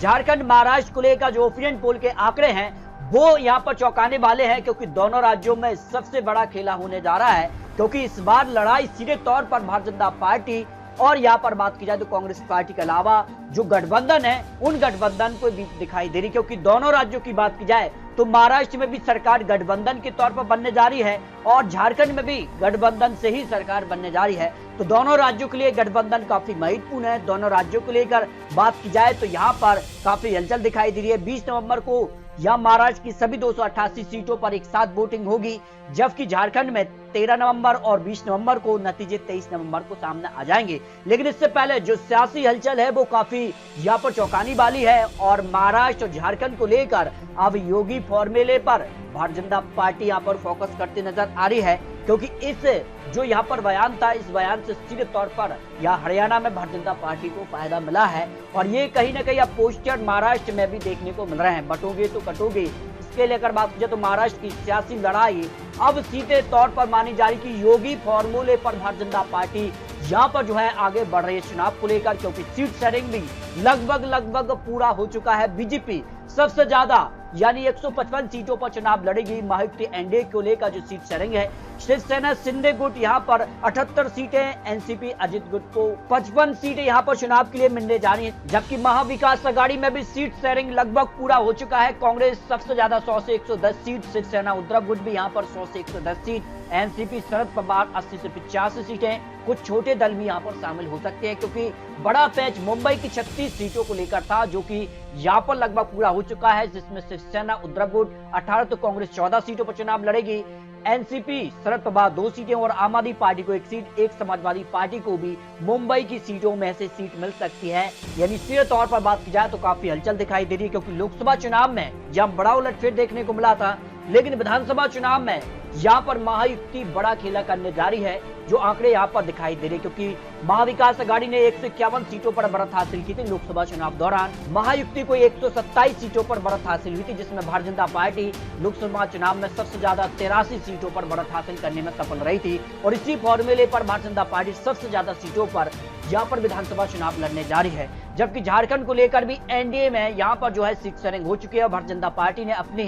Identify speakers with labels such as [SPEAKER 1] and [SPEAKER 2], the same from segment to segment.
[SPEAKER 1] झारखंड महाराष्ट्र को लेकर जो ओपिनियन पोल के आंकड़े हैं वो यहाँ पर चौंकाने वाले हैं, क्योंकि दोनों राज्यों में सबसे बड़ा खेला होने जा रहा है। क्योंकि इस बार लड़ाई सीधे तौर पर भारतीय जनता पार्टी और यहाँ पर बात की जाए तो कांग्रेस पार्टी के अलावा जो गठबंधन है उन गठबंधन को भी दिखाई दे रही। क्योंकि दोनों राज्यों की बात की जाए तो महाराष्ट्र में भी सरकार गठबंधन के तौर पर बनने जा रही है और झारखंड में भी गठबंधन से ही सरकार बनने जा रही है। तो दोनों राज्यों के लिए गठबंधन काफी महत्वपूर्ण है। दोनों राज्यों को लेकर बात की जाए तो यहाँ पर काफी हलचल दिखाई दे रही है। 20 नवंबर को यह महाराष्ट्र की सभी 288 सीटों पर एक साथ वोटिंग होगी, जबकि झारखंड में 13 नवंबर और 20 नवंबर को नतीजे 23 नवंबर को सामने आ जाएंगे। लेकिन इससे पहले जो सियासी हलचल है वो काफी यहाँ पर चौंकाने वाली है और महाराष्ट्र और झारखंड को लेकर अब योगी फॉर्मूले पर भारतीय जनता पार्टी यहाँ पर फोकस करती नजर आ रही है। क्योंकि इस जो यहाँ पर बयान था, इस बयान से सीधे तौर पर यहाँ हरियाणा में भारतीय जनता पार्टी को फायदा मिला है और ये कहीं ना कहीं अब पोस्टर महाराष्ट्र में भी देखने को मिल रहे हैं। बटोगे तो कटोगे, इसके लेकर बात की तो महाराष्ट्र की सियासी लड़ाई अब सीधे तौर पर मानी जा रही कि योगी फॉर्मूले पर भारतीय जनता पार्टी यहाँ पर जो है आगे बढ़ रही है चुनाव को लेकर। क्योंकि सीट शेयरिंग भी लगभग पूरा हो चुका है। बीजेपी सबसे ज्यादा यानी 155 सीटों पर चुनाव लड़ेगी। महायुति एनडीए को लेकर जो सीट शेयरिंग है, शिवसेना शिंदे गुट यहाँ पर 78 सीटें, एनसीपी अजित गुट को 55 सीटें यहाँ पर चुनाव के लिए मिलने जा रही है। जबकि महाविकास आघाड़ी में भी सीट शेयरिंग लगभग पूरा हो चुका है। कांग्रेस सबसे ज्यादा 100 से 110 सीट, शिवसेना उद्धव गुट भी यहाँ पर 100 से 110 सीट, एनसीपी शरद पवार 80 से 85 सीटें। कुछ छोटे दल भी यहाँ पर शामिल हो सकते हैं, क्योंकि बड़ा पैच मुंबई की 36 सीटों को लेकर था जो कि यहाँ पर लगभग पूरा हो चुका है, जिसमें शिवसेना उद्धव गुट 18 तो कांग्रेस 14 सीटों पर चुनाव लड़ेगी, एनसीपी शरद पवार 2 सीटें और आम आदमी पार्टी को 1 सीट, एक समाजवादी पार्टी को भी मुंबई की सीटों में से सीट मिल सकती है। यानी सीधे तौर पर बात की जाए तो काफी हलचल दिखाई दे रही है। क्योंकि लोकसभा चुनाव में जहां बड़ा उलटफेर देखने को मिला था, लेकिन विधानसभा चुनाव में यहाँ पर महायुति बड़ा खेला करने जा रही है, जो आंकड़े यहाँ पर दिखाई दे रहे। क्योंकि महाविकास आघाड़ी ने 151 सीटों पर बढ़त हासिल की थी लोकसभा चुनाव दौरान, महायुति को 127 सीटों पर बढ़त हासिल हुई थी, जिसमें भारतीय जनता पार्टी लोकसभा चुनाव में सबसे ज्यादा 83 सीटों पर बढ़त हासिल करने में सफल रही थी। और इसी फॉर्मूले पर भारतीय जनता पार्टी सबसे ज्यादा सीटों पर यहाँ पर विधानसभा चुनाव लड़ने जा रही है। जबकि झारखंड को लेकर भी एनडीए में यहाँ पर जो है सीट शेयरिंग हो चुकी है और भारतीय जनता पार्टी ने अपनी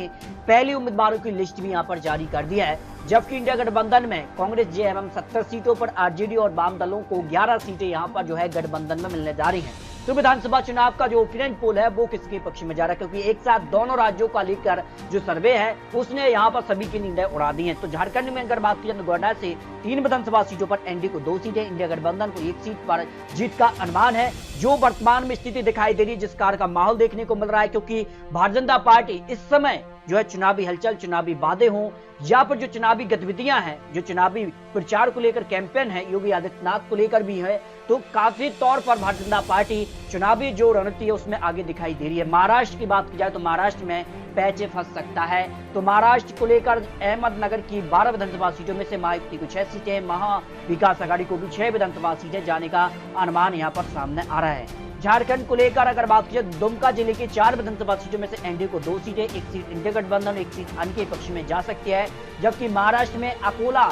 [SPEAKER 1] पहली उम्मीदवारों की लिस्ट भी यहाँ पर जारी कर दिया है। जबकि इंडिया गठबंधन में कांग्रेस जेएमएम 70 सीटों पर, आरजेडी और वाम दलों को 11 सीटें यहाँ पर जो है गठबंधन में मिलने जा रही हैं। तो विधानसभा चुनाव का जो ओपिनियन पोल है वो किसके पक्ष में जा रहा है, क्योंकि एक साथ दोनों राज्यों का लेकर जो सर्वे है उसने यहाँ पर सभी की नींदें उड़ा दी हैं। तो झारखंड में अगर बात की जाए तो गोड्डा से 3 विधानसभा सीटों पर एनडीए को 2 सीटें, इंडिया गठबंधन को 1 सीट पर जीत का अनुमान है। जो वर्तमान में स्थिति दिखाई दे रही है, जिस कार का माहौल देखने को मिल रहा है, क्योंकि भारतीय जनता पार्टी इस समय जो है चुनावी हलचल, चुनावी वादे हों या पर जो चुनावी गतिविधियां हैं, जो चुनावी प्रचार को लेकर कैंपेन है योगी आदित्यनाथ को लेकर भी है, तो काफी तौर पर भारतीय जनता पार्टी चुनावी जो रणनीति है उसमें आगे दिखाई दे रही है। महाराष्ट्र की बात की जाए तो महाराष्ट्र में पैचे फंस सकता है। तो महाराष्ट्र को लेकर अहमदनगर की 12 विधानसभा सीटों में से महायुति को 6 सीटें, महाविकास आघाड़ी को भी 6 विधानसभा सीटें जाने का अनुमान यहाँ पर सामने आ रहा है। झारखंड को लेकर अगर बात की जाए, दुमका जिले की 4 विधानसभा सीटों में से एनडीए को 2 सीटें, 1 सीट इंडिया गठबंधन, 1 सीट अन्य के पक्ष में जा सकती है। जबकि महाराष्ट्र में अकोला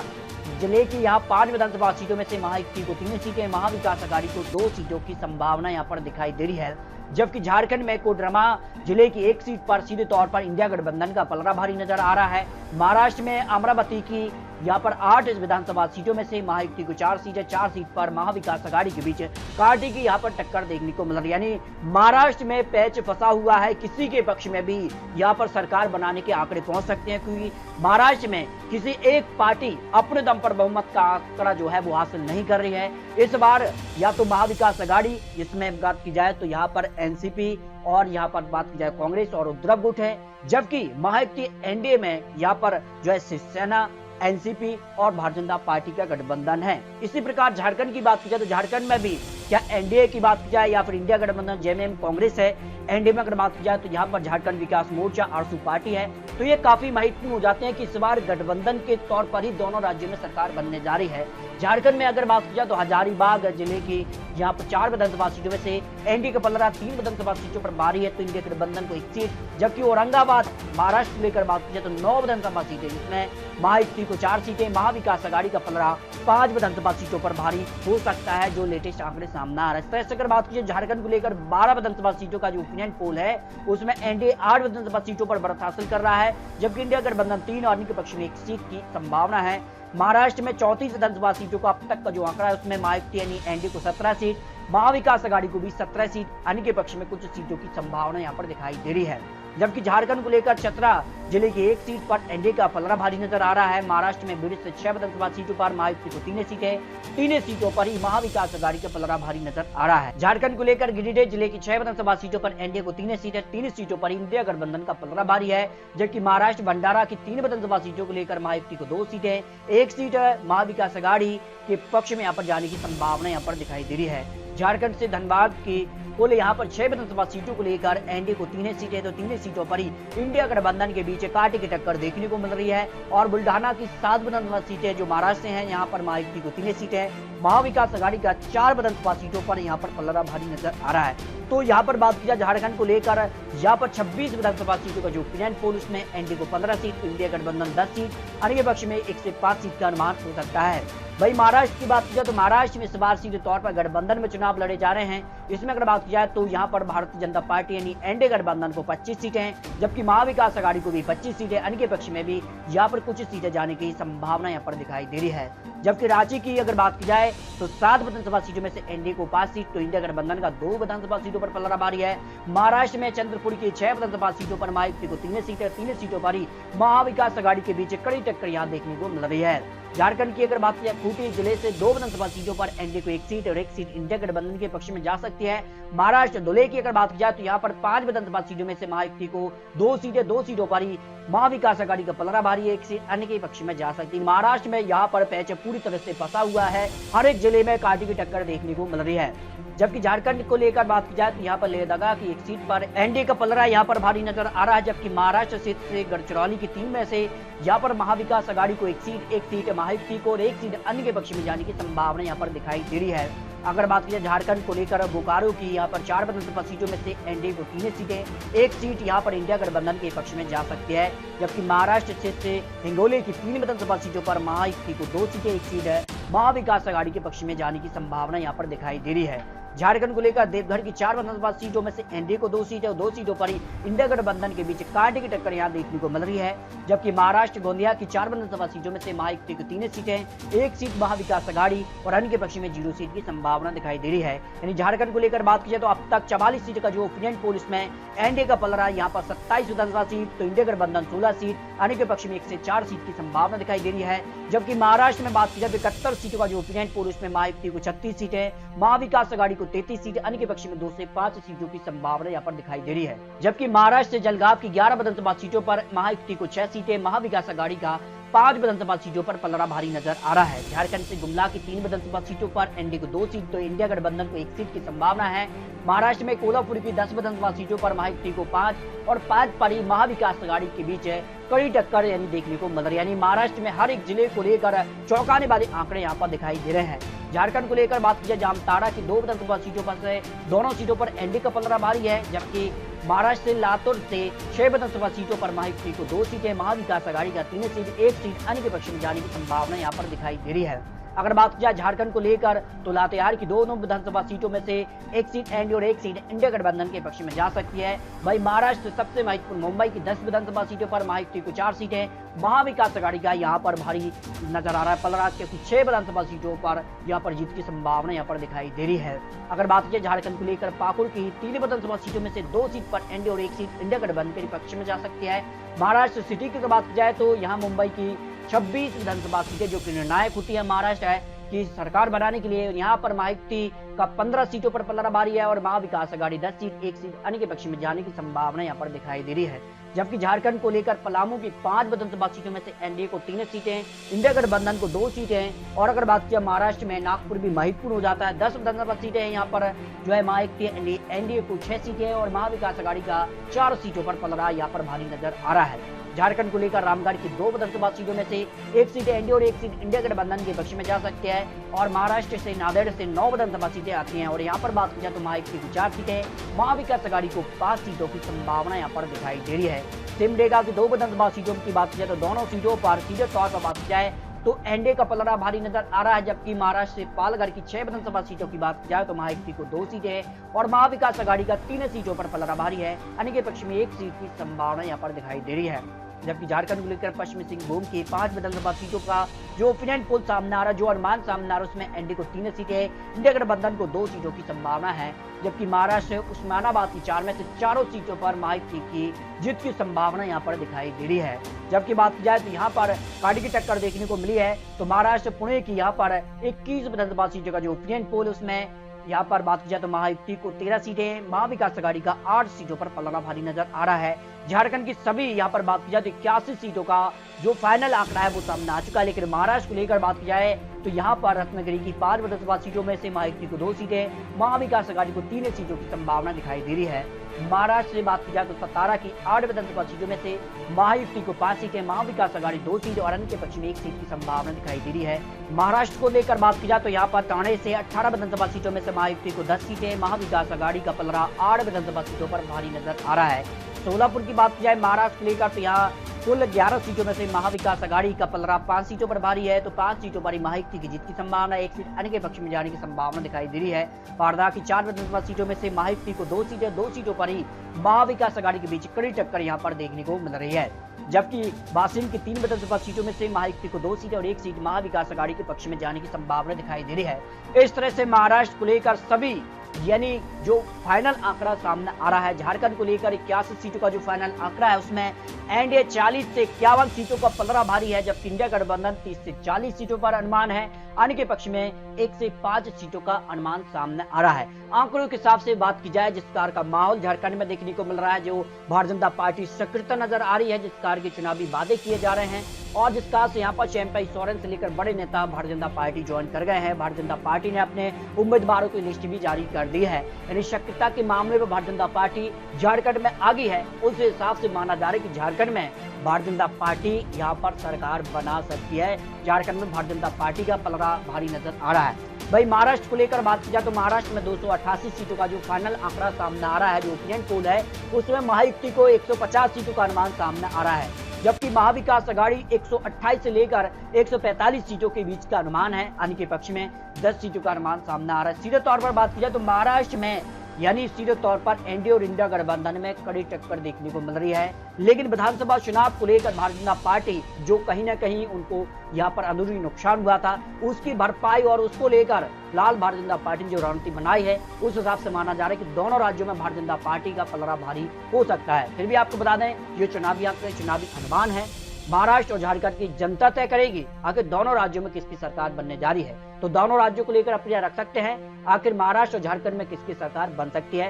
[SPEAKER 1] जिले की यहाँ 5 विधानसभा सीटों में से महायुति को 3 सीटें, महाविकास आघाड़ी को 2 सीटों की संभावना यहाँ पर दिखाई दे रही है। जबकि झारखंड में कोडरमा जिले की 1 सीट पर सीधे तौर पर इंडिया गठबंधन का पलड़ा भारी नजर आ रहा है। महाराष्ट्र में अमरावती की यहाँ पर 8 विधानसभा सीटों में से महायुति को 4 सीटें, 4 सीट पर महाविकास आघाड़ी के बीच कांटे की यहाँ पर टक्कर देखने को मिल रही है। यानी महाराष्ट्र में पैच फंसा हुआ है, किसी के पक्ष में भी यहाँ पर सरकार बनाने के आंकड़े पहुंच सकते हैं, क्योंकि महाराष्ट्र में किसी एक पार्टी अपने दम पर बहुमत का आंकड़ा जो है वो हासिल नहीं कर रही है। इस बार या तो महाविकास आघाड़ी, जिसमें बात की जाए तो यहाँ पर एनसीपी और यहाँ पर बात की जाए कांग्रेस और उद्धव गुट है। जबकि महायुति एनडीए में यहाँ पर जो है शिवसेना, एनसीपी और भारतीय जनता पार्टी का गठबंधन है। इसी प्रकार झारखंड की बात की जाए तो झारखंड में भी क्या एनडीए की बात की जाए या फिर इंडिया गठबंधन जेएमएम कांग्रेस है। एनडीए में अगर बात की जाए तो यहाँ पर झारखंड विकास मोर्चा आरसू पार्टी है, तो ये काफी महत्वपूर्ण हो जाते हैं कि इस बार गठबंधन के तौर पर ही दोनों राज्यों में सरकार बनने जा रही है। झारखंड में अगर बात की जाए तो हजारीबाग जिले की यहाँ पर 4 विधानसभा सीटों में से एनडीए का पलड़ा 3 विधानसभा सीटों पर भारी है, तो इंडिया गठबंधन को 1 सीट, जबकि औरंगाबाद महाराष्ट्र लेकर बात की जाए तो 9 विधानसभा सीटें, जिसमें महायुति को 4 सीटें, महाविकास आघाड़ी का पलड़ा 5 विधानसभा सीटों पर भारी हो सकता है, जो लेटेस्ट आंकड़े सामने आ रहे हैं। इस तरह से अगर बात की जाए झारखंड को लेकर 12 विधानसभा सीटों का जो ओपिनियन पोल है उसमें एनडीए 8 विधानसभा सीटों पर बढ़त हासिल कर रहा है, जबकि इंडिया गठबंधन 3 और इनके पक्ष में 1 सीट की संभावना है। महाराष्ट्र में 34 विधानसभा सीटों का अब तक का जो आंकड़ा है उसमें महायुति यानी एनडीए को 17 सीट, महाविकास आघाड़ी को भी 17 सीट, अन्य के पक्ष में कुछ सीटों की संभावना यहाँ पर दिखाई दे रही है। जबकि झारखंड को लेकर चतरा जिले की 1 सीट पर एनडीए का पलड़ा भारी नजर आ रहा है। महाराष्ट्र में बीड़ से 6 विधानसभा सीटों पर महायुति को 3 सीटें, 3 सीटों पर ही महाविकास आघाड़ी का पलड़ा भारी नजर आ रहा है। झारखंड को लेकर गिरिडीह जिले की 6 विधानसभा सीटों पर एनडीए को 3 सीटें, 3 सीटों पर इंडिया गठबंधन का पलड़ा भारी है, जबकि महाराष्ट्र भंडारा की 3 विधानसभा सीटों को लेकर महायुति को 2 सीटें, 1 सीट महाविकास आघाड़ी के पक्ष में यहाँ पर जाने की संभावना यहाँ पर दिखाई दे रही है। झारखंड से धनबाद की कुल यहाँ पर 6 विधानसभा सीटों को लेकर एनडीए को 3 सीटें, तो 3 सीटों पर ही इंडिया गठबंधन के बीच कांटे की टक्कर देखने को मिल रही है। और बुल्ढाना की 7 विधानसभा सीटें जो महाराष्ट्र से हैं, यहाँ पर महायुति को 3 सीटें, महाविकास आघाड़ी का 4 विधानसभा सीटों पर यहाँ पर पलड़ा भारी नजर आ रहा है। तो यहाँ पर बात की जाए झारखंड को लेकर यहाँ पर 26 विधानसभा सीटों का जो ओपिनियन पोल उसमें एनडीए को 15 सीट, तो इंडिया गठबंधन 10 सीट, अन्य पक्ष में 1 से 5 सीट का अनुमान हो सकता है। वही महाराष्ट्र की बात की जाए तो महाराष्ट्र में इस बार सीधे तौर पर गठबंधन में चुनाव लड़े जा रहे हैं। इसमें अगर बात की जाए तो यहाँ पर भारतीय जनता पार्टी यानी एनडीए गठबंधन को 25 सीटें, जबकि महाविकास आघाड़ी को भी 25 सीटें, अन्य के पक्ष में भी यहाँ पर कुछ सीटें जाने की संभावना यहाँ पर दिखाई दे रही है। जबकि रांची की अगर बात की जाए तो 7 विधानसभा सीटों में से एनडीए को 5 सीट, तो इंडिया गठबंधन का 2 विधानसभा सीटों पर पलड़ा भारी है। महाराष्ट्र में चंद्रपुर की 6 विधानसभा सीटों पर महायुति को 3 सीटें, 3 सीटों पर ही महाविकास आघाड़ी के बीच कड़ी टक्कर यहाँ देखने को मिल रही है। झारखंड की अगर बात की जाए खूंटी जिले से 2 विधानसभा सीटों पर एनडीए को 1 सीट और 1 सीट इंडिया गठबंधन के पक्ष में जा सकती है। महाराष्ट्र धुले की अगर बात की जाए तो यहाँ पर 5 विधानसभा सीटों में से महायुति को 2 सीटें, 2 सीटों पर ही महाविकास आघाड़ी का पलड़ा भारी है, 1 सीट अन्य के पक्ष में जा सकती है। महाराष्ट्र में यहाँ पर पैच पूरी तरह से फंसा हुआ है, हर एक जिले में कांटे की टक्कर देखने को मिल रही है। जबकि झारखंड को लेकर बात की जाए तो यहाँ पर लेहदगा की 1 सीट पर एनडीए का पलड़ा यहाँ पर भारी नजर आ रहा है, जबकि महाराष्ट्र से गढ़चिरौली की 3 में से यहाँ पर महाविकास आघाड़ी को 1 सीट महायुति को और 1 सीट अन्य के पक्ष में जाने की संभावना यहाँ पर दिखाई दे रही है। अगर बात की जाए झारखंड को लेकर बोकारो की यहाँ पर 4 विधानसभा सीटों में से एनडीए को 3 सीटें, 1 सीट यहाँ पर इंडिया गठबंधन के पक्ष में जा सकती है, जबकि महाराष्ट्र से हिंगोली की 3 विधानसभा सीटों पर महायुति को 2 सीटें, 1 सीट महाविकास आघाड़ी के पक्ष में जाने की संभावना यहाँ पर दिखाई दे रही है। झारखंड को लेकर देवघर की 4 विधानसभा सीटों में से एनडीए को 2 सीटें और 2 सीटों पर ही इंडिया गठबंधन के बीच कांटे की टक्कर यहाँ देखने को मिल रही है। जबकि महाराष्ट्र गोंदिया की 4 विधानसभा सीटों में से महायुति को 3 सीटें, 1 सीट महाविकास आघाड़ी और अन्य के पक्ष में 0 सीट की संभावना दिखाई दे रही है। यानी झारखंड को लेकर बात की जाए तो अब तक 44 सीट का जो ओपिनियन पोल इसमें एनडीए का पलड़ा यहाँ पर 27 विधानसभा सीट, तो इंडिया गठबंधन 16 सीट, अन्य के पक्ष में 1 से 4 सीट की संभावना दिखाई दे रही है। जबकि महाराष्ट्र में बात की जाए 71 सीटों का जो ओपिनियन पोल इसमें महायुति को 36 सीटें, महाविकास आघाड़ी को 33 सीटें, अन्य के पक्ष में 2 से 5 सीटों की संभावना यहाँ पर दिखाई दे रही है। जबकि महाराष्ट्र से जलगांव की 11 विधानसभा सीटों पर महायुति को 6 सीटें, महाविकास आघाड़ी का 5 विधानसभा सीटों पर पलड़ा भारी नजर आ रहा है। झारखंड से गुमला की 3 विधानसभा सीटों पर एनडीए को 2 सीट, तो इंडिया गठबंधन को 1 सीट की संभावना है। महाराष्ट्र में कोल्हापुर की 10 विधानसभा सीटों पर महायुति को 5 और 5 पर ही महाविकास आघाड़ी के बीच कड़ी टक्कर यानी देखने को मिल रही है। यानी महाराष्ट्र में हर एक जिले को लेकर चौंकाने वाले आंकड़े यहाँ पर दिखाई दे रहे हैं। झारखंड को लेकर बात की जाए जामताड़ा की 2 विधानसभा सीटों पर से दोनों सीटों पर एनडीए का पलड़ा भारी है, जबकि महाराष्ट्र से लातूर से 6 विधानसभा सीटों पर महायुति को 2 सीटें, महाविकास आघाड़ी का 3 सीट, 1 सीट अन्य के पक्ष में जाने की संभावना यहाँ पर दिखाई दे रही है। अगर बात की जाए झारखंड को लेकर तो लातेहार की 2 विधानसभा सीटों में से 1 सीट एनडीए और 1 सीट इंडिया गठबंधन के पक्ष में जा सकती है। वही महाराष्ट्र सबसे महत्वपूर्ण मुंबई की 10 विधानसभा सीटों पर महायुति को 4 सीटें, महाविकास आघाड़ी का यहाँ पर भारी नजर आ रहा है पलड़ा, क्योंकि 6 विधानसभा सीटों पर यहाँ पर जीत की संभावना यहाँ पर दिखाई दे रही है। अगर बात की झारखंड को लेकर पाकुड़ की 3 विधानसभा सीटों में से 2 सीट पर एनडीए और 1 सीट इंडिया गठबंधन के पक्ष में जा सकती है। महाराष्ट्र सिटी की बात की जाए तो यहाँ मुंबई की 26 विधानसभा सीटें जो कि निर्णायक होती है महाराष्ट्र है की सरकार बनाने के लिए, यहाँ पर महायुति का 15 सीटों पर पलड़ा भारी है और महाविकास आघाड़ी 10 सीट, 1 सीट अन्य के पक्ष में जाने की संभावना यहाँ पर दिखाई दे रही है। जबकि झारखंड को लेकर पलामू की 5 विधानसभा सीटों में से एनडीए को 3 सीटें, इंडिया गठबंधन को 2 सीटें और अगर बात की महाराष्ट्र में नागपुर भी महत्वपूर्ण हो जाता है, 10 विधानसभा सीटें यहाँ पर जो है महायुति एनडीए को 6 सीटें और महाविकास आघाड़ी का 4 सीटों पर पलड़ा यहाँ पर भारी नजर आ रहा है। झारखंड को लेकर रामगढ़ की 2 विधानसभा सीटों में से एक सीट एनडीए और एक सीट इंडिया गठबंधन के पक्ष में जा सकती है और महाराष्ट्र से नांदेड़ से 9 विधानसभा सीटें आती हैं। और यहाँ पर बात की जाए तो महायुति की 4 सीटें, महाविकास आघाड़ी को 5 सीटों की संभावना यहाँ पर दिखाई दे रही है। सिमडेगा की 2 विधानसभा सीटों की बात की जाए तो दोनों सीटों पर सीधे तौर पर बात की जाए तो एनडीए का पलड़ा भारी नजर आ रहा है, जबकि महाराष्ट्र से पालघर की 6 विधानसभा सीटों की बात की जाए तो महायुति को 2 सीटें और महाविकास आघाड़ी का 3 सीटों पर पलड़ा भारी है। अन्य के पक्ष में 1 सीट की संभावना यहाँ पर दिखाई दे रही है। जबकि झारखंड को लेकर पश्चिमी सिंहभूम की 5 विधानसभा सीटों का जो ओपिनियन पोल सामने आ रहा है, जो अनुमान सामने आ रहा है, उसमें एनडीए को 3 सीटें, इंडिया गठबंधन को 2 सीटों की संभावना है। जबकि महाराष्ट्र उस्मानाबाद की 4 में से 4 सीटों पर महायुति की जीत की संभावना यहाँ पर दिखाई दे रही है। जबकि बात की जाए तो यहाँ पर कांटे की टक्कर देखने को मिली है, तो महाराष्ट्र पुणे की यहाँ पर 21 विधानसभा सीटों का जो ओपिनियन पोल उसमें यहाँ पर बात की जाए तो महायुति को 13 सीटें, महाविकास आघाड़ी का 8 सीटों पर पलड़ा भारी नजर आ रहा है। झारखंड की सभी यहाँ पर बात की जाए तो 81 सीटों का जो फाइनल आंकड़ा है वो सामने आ चुका है। लेकिन महाराष्ट्र को लेकर बात की जाए तो यहाँ पर रत्नागिरी की 5 विधानसभा सीटों में से महायुति को 2 सीटें, महाविकास आघाड़ी को 3 सीटों की संभावना दिखाई दे रही है। महाराष्ट्र से बात की जाए तो सतारा की 8 विधानसभा सीटों में से महायुति को 5 सीटें, महाविकास आघाड़ी 2 सीट और अन्य के पक्ष में 1 सीट की संभावना दिखाई दे रही है। महाराष्ट्र को लेकर बात की जाए तो यहाँ पर ठाणे से 18 विधानसभा सीटों में से महायुति को 10 सीटें, महाविकास आघाड़ी का पलड़ा 8 विधानसभा सीटों पर भारी नजर आ रहा है। सोलापुर की बात की जाए महाराष्ट्र को लेकर तो यहाँ कुल 11 सीटों में से महाविकास आघाड़ी का पलड़ा 5 सीटों पर भारी है, तो 5 सीटों पर महायुति की जीत की संभावना, 1 सीट अन्य के पक्ष में जाने की संभावना दिखाई दे रही है। वारदा की 4 विधानसभा सीटों में से महायुति को 2 सीटें, 2 सीटों पर ही महाविकास आघाड़ी के बीच कड़ी टक्कर यहाँ पर देखने को मिल रही है। जबकि वाशिम की 3 विधानसभा सीटों में से महायुति को 2 सीटें और 1 सीट महाविकास आघाड़ी के पक्ष में जाने की संभावना दिखाई दे रही है। इस तरह से महाराष्ट्र को लेकर सभी यानी जो फाइनल आंकड़ा सामने आ रहा है, झारखंड को लेकर 81 सीटों का जो फाइनल आंकड़ा है उसमें एनडीए 40 से 51 सीटों का पलड़ा भारी है, जबकि इंडिया गठबंधन 30 से 40 सीटों पर अनुमान है। अन्य के पक्ष में 1 से 5 सीटों का अनुमान सामने आ रहा है। आंकड़ों के हिसाब से बात की जाए जिस कार का माहौल झारखंड में देखने को मिल रहा है, जो भारतीय जनता पार्टी सक्रियता नजर आ रही है, जिस कार के चुनावी वादे किए जा रहे हैं और जिस कार से यहाँ पर चैंपियन सोरेन से लेकर बड़े नेता भारतीय जनता पार्टी ज्वाइन कर गए हैं। भारतीय जनता पार्टी ने अपने उम्मीदवारों की लिस्ट भी जारी कर दी है, यानी सक्रियता के मामले में भारतीय जनता पार्टी झारखंड में आगे है। उस हिसाब से माना जा रहा है कि झारखंड में भारतीय जनता पार्टी यहाँ पर सरकार बना सकती है। झारखंड में भारतीय जनता पार्टी का पलड़ा भारी नजर आ रहा है। भाई महाराष्ट्र को लेकर बात की जाए तो महाराष्ट्र में 288 सीटों का जो फाइनल आंकड़ा सामने आ रहा है, जो ओपिनियन पोल है उसमें महायुति को 150 सीटों का अनुमान सामने आ रहा है, जबकि महाविकास आघाड़ी 128 से लेकर 145 सीटों के बीच का अनुमान है। अन्य के पक्ष में 10 सीटों का अनुमान सामने आ रहा है। सीधे तौर पर बात की जाए तो महाराष्ट्र में यानी सीधे तौर पर एनडीए और इंडिया गठबंधन में कड़ी टक्कर देखने को मिल रही है। लेकिन विधानसभा चुनाव को लेकर भारतीय जनता पार्टी जो कहीं ना कहीं उनको यहाँ पर अंदरूनी नुकसान हुआ था, उसकी भरपाई और उसको लेकर लाल भारतीय जनता पार्टी ने जो रणनीति बनाई है, उस हिसाब से माना जा रहा है कि दोनों राज्यों में भारतीय जनता पार्टी का पलड़ा भारी हो सकता है। फिर भी आपको बता दें, ये चुनावी आंकड़े चुनावी अनुमान है। महाराष्ट्र और झारखंड की जनता तय करेगी आखिर दोनों राज्यों में किसकी सरकार बनने जा रही है। तो दोनों राज्यों को लेकर अपनी रख सकते हैं, आखिर महाराष्ट्र और झारखंड में किसकी सरकार बन सकती है।